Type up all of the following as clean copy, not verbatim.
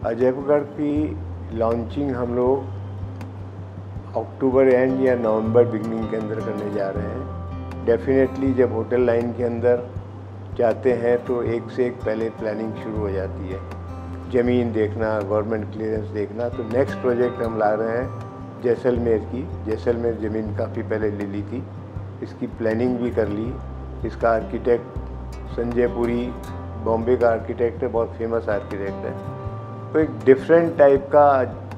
अजयगढ़ की लॉन्चिंग हम लोग अक्टूबर एंड या नवंबर बिगनिंग के अंदर करने जा रहे हैं। डेफिनेटली जब होटल लाइन के अंदर जाते हैं तो एक से एक पहले प्लानिंग शुरू हो जाती है, ज़मीन देखना, गवर्नमेंट क्लियरेंस देखना। तो नेक्स्ट प्रोजेक्ट हम ला रहे हैं जैसलमेर की। जैसलमेर ज़मीन काफ़ी पहले ले ली थी, इसकी प्लानिंग भी कर ली। इसका आर्किटेक्ट संजय पुरी बॉम्बे का आर्किटेक्ट है, बहुत फेमस आर्किटेक्ट है। तो एक डिफरेंट टाइप का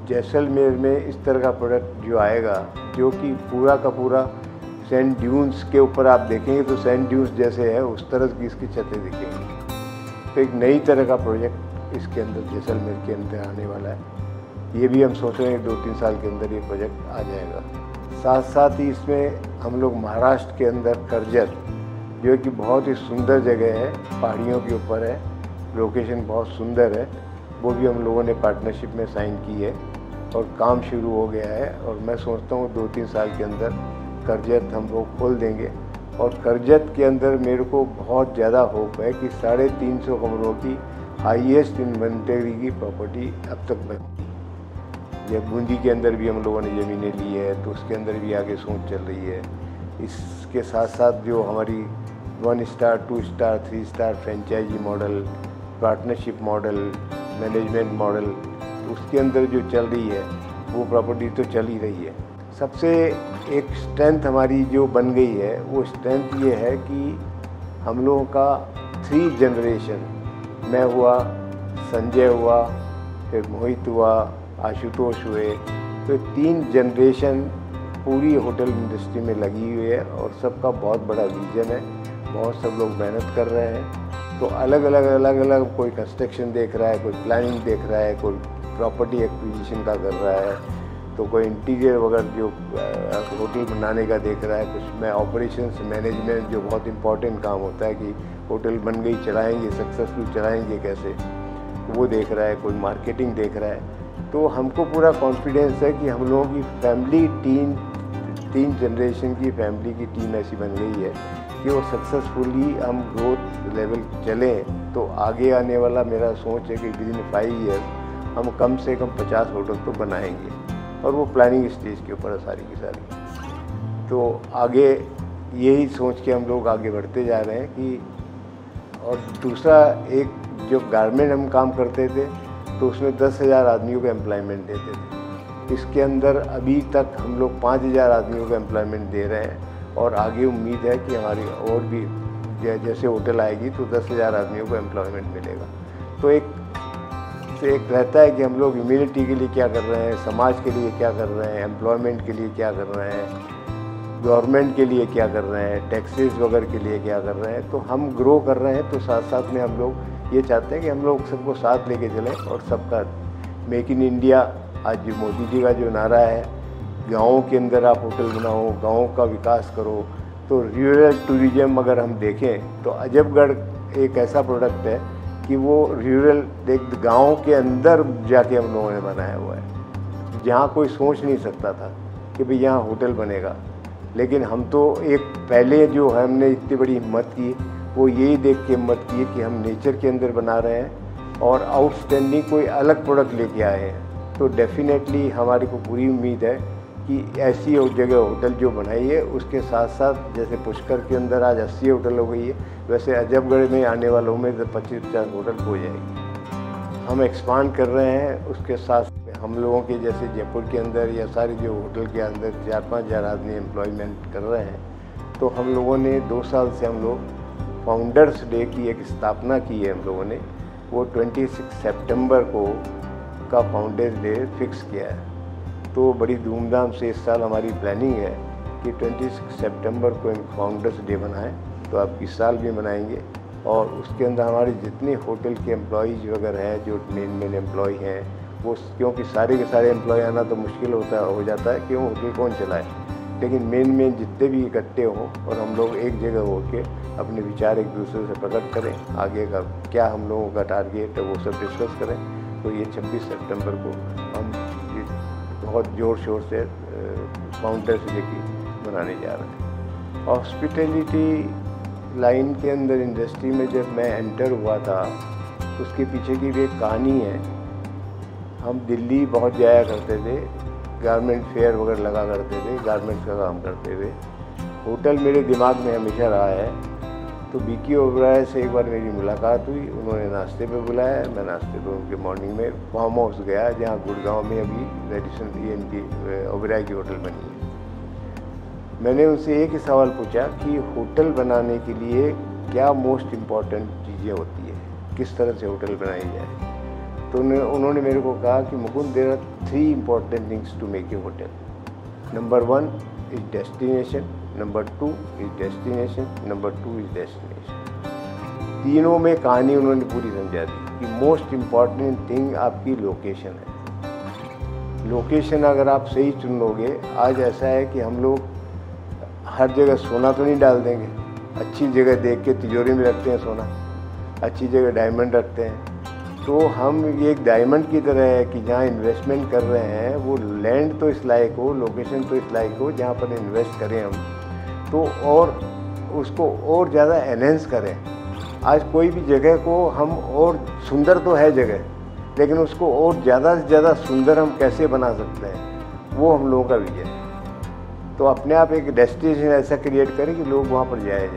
जैसलमेर में इस तरह का प्रोडक्ट जो आएगा, जो कि पूरा का पूरा सैंड ड्यून्स के ऊपर आप देखेंगे तो सैंड ड्यून्स जैसे है उस तरह की इसकी छतें दिखेंगी। तो एक नई तरह का प्रोजेक्ट इसके अंदर जैसलमेर के अंदर आने वाला है। ये भी हम सोच रहे हैं 2-3 साल के अंदर ये प्रोजेक्ट आ जाएगा। साथ साथ ही इसमें हम लोग महाराष्ट्र के अंदर करजत, जो कि बहुत ही सुंदर जगह है, पहाड़ियों के ऊपर है, लोकेशन बहुत सुंदर है, वो भी हम लोगों ने पार्टनरशिप में साइन की है और काम शुरू हो गया है। और मैं सोचता हूँ 2-3 साल के अंदर करजत हम लोग खोल देंगे। और करजत के अंदर मेरे को बहुत ज़्यादा होप है कि 350 कमरों की हाईएस्ट इन्वेंटरी की प्रॉपर्टी अब तक बनती है। जब बूंदी के अंदर भी हम लोगों ने ज़मीनें ली है तो उसके अंदर भी आगे सोच चल रही है। इसके साथ साथ जो हमारी 1 star 2 star 3 star franchise model, partnership model, management model, उसके अंदर जो चल रही है वो प्रॉपर्टी तो चल ही रही है। सबसे एक स्ट्रेंथ हमारी जो बन गई है वो स्ट्रेंथ ये है कि हम लोगों का 3 जनरेशन, मैं हुआ, संजय हुआ, फिर मोहित हुआ, आशुतोष हुए, तो 3 जनरेशन पूरी होटल इंडस्ट्री में लगी हुई है और सबका बहुत बड़ा विजन है। बहुत सब लोग मेहनत कर रहे हैं। तो अलग अलग कोई कंस्ट्रक्शन देख रहा है, कोई प्लानिंग देख रहा है, कोई प्रॉपर्टी एक्विजिशन का कर रहा है, तो कोई इंटीरियर वगैरह जो होटल बनाने का देख रहा है, कुछ में ऑपरेशंस मैनेजमेंट जो बहुत इंपॉर्टेंट काम होता है कि होटल बन गई चलाएंगे, सक्सेसफुल चलाएंगे कैसे, वो देख रहा है, कोई मार्केटिंग देख रहा है। तो हमको पूरा कॉन्फिडेंस है कि हम लोगों की फैमिली 3 जनरेशन की फैमिली की टीम ऐसी बन गई है कि वो सक्सेसफुली हम ग्रोथ लेवल चलें। तो आगे आने वाला मेरा सोच है कि विदिन 5 ईयर्स हम कम से कम 50 होटल तो बनाएंगे और वो प्लानिंग स्टेज के ऊपर है सारी की सारी। तो आगे यही सोच के हम लोग आगे बढ़ते जा रहे हैं कि। और दूसरा, एक जो गारमेंट हम काम करते थे तो उसमें 10,000 आदमियों को एम्प्लॉयमेंट देते थे। इसके अंदर अभी तक हम लोग 5,000 आदमियों को एम्प्लॉयमेंट दे रहे हैं और आगे उम्मीद है कि हमारी और भी जैसे होटल आएगी तो 10,000 आदमियों को एम्प्लॉयमेंट मिलेगा। तो एक रहता है कि हम लोग ह्यूमैनिटी के लिए क्या कर रहे हैं, समाज के लिए क्या कर रहे हैं, एम्प्लॉयमेंट के लिए क्या कर रहे हैं, गवर्नमेंट के लिए क्या कर रहे हैं, टैक्सेस वगैरह के लिए क्या कर रहे हैं। तो हम ग्रो कर रहे हैं, तो साथ साथ में हम लोग ये चाहते हैं कि हम लोग सबको साथ लेके चलें और सबका मेक इन इंडिया, आज जो मोदी जी का जो नारा है, गाँव के अंदर आप होटल बनाओ, गाँव का विकास करो। तो रूरल टूरिज्म अगर हम देखें तो अजयगढ़ एक ऐसा प्रोडक्ट है कि वो रूरल एक गाँव के अंदर जाके हम लोगों ने बनाया हुआ है, जहाँ कोई सोच नहीं सकता था कि भाई यहाँ होटल बनेगा। लेकिन हम तो एक पहले जो हमने इतनी बड़ी हिम्मत की वो यही देख के हिम्मत की कि हम नेचर के अंदर बना रहे हैं और आउटस्टैंडिंग कोई अलग प्रोडक्ट लेके आए हैं। तो डेफिनेटली हमारे को पूरी उम्मीद है कि ऐसी जगह होटल जो बनाई है उसके साथ साथ जैसे पुष्कर के अंदर आज 80 होटल हो गई है, वैसे अजयगढ़ में आने वालों में 25-50 होटल हो जाएगी। हम एक्सपांड कर रहे हैं। उसके साथ हम लोगों के जैसे जयपुर के अंदर या सारे जो होटल के अंदर 4-5 हज़ार आदमी एम्प्लॉयमेंट कर रहे हैं। तो हम लोगों ने 2 साल से हम लोग फाउंडर्स डे की एक स्थापना की है। हम लोगों ने वो 26 सितंबर को का फाउंडर्स डे फिक्स किया है। तो बड़ी धूमधाम से इस साल हमारी प्लानिंग है कि 26 सितंबर को एक फाउंडर्स डे बनाएं। तो आप इस साल भी मनाएंगे और उसके अंदर हमारे जितने होटल के एम्प्लॉयज़ वगैरह हैं, जो मेन एम्प्लॉय हैं, वो क्योंकि सारे के सारे एम्प्लॉय आना तो मुश्किल हो जाता है कि वो होटल कौन चलाए, लेकिन मेन जितने भी इकट्ठे हों और हम लोग एक जगह होकर अपने विचार एक दूसरे से प्रकट करें, आगे का क्या हम लोगों का टारगेट है वो सब डिस्कस करें। तो ये 26 सितंबर को हम बहुत ज़ोर शोर से फाउंडर्स डे की मनाने जा रहे हैं। हॉस्पिटैलिटी लाइन के अंदर इंडस्ट्री में जब मैं एंटर हुआ था, उसके पीछे की भी एक कहानी है हम दिल्ली बहुत जाया करते थे, गारमेंट फेयर वगैरह लगा करते थे, गारमेंट्स का काम करते थे। होटल मेरे दिमाग में हमेशा रहा है। तो विकी ओबराय से एक बार मेरी मुलाकात हुई, उन्होंने नाश्ते पे बुलाया। मैं नाश्ते पे उनके मॉर्निंग में फार्म हाउस गया, जहाँ गुड़गांव में अभी रेडिसन इनकी ओबराय की होटल बनी है। मैंने उनसे एक ही सवाल पूछा कि होटल बनाने के लिए क्या मोस्ट इम्पॉर्टेंट चीज़ें होती है, किस तरह से होटल बनाई जाए। तो उन्होंने मेरे को कहा कि Mukund, there are 3 important things to make a hotel. Number 1 is destination, number 2 is destination, number 2 is destination. तीनों में कहानी उन्होंने पूरी समझा दी कि मोस्ट इम्पॉर्टेंट थिंग आपकी लोकेशन है। लोकेशन अगर आप सही चुन लोगे, आज ऐसा है कि हम लोग हर जगह सोना तो नहीं डाल देंगे, अच्छी जगह देख के तिजोरी में रखते हैं सोना, अच्छी जगह डायमंड रखते हैं। तो हम ये एक डायमंड की तरह है कि जहाँ इन्वेस्टमेंट कर रहे हैं वो लैंड तो इस लायक हो, लोकेशन तो इस लायक हो जहाँ पर इन्वेस्ट करें हम, तो और उसको और ज़्यादा एनहेंस करें। आज कोई भी जगह को हम, और सुंदर तो है जगह, लेकिन उसको और ज़्यादा से ज़्यादा सुंदर हम कैसे बना सकते हैं, वो हम लोगों का विजन है। तो अपने आप एक डेस्टिनेशन ऐसा क्रिएट करें कि लोग वहाँ पर जाए।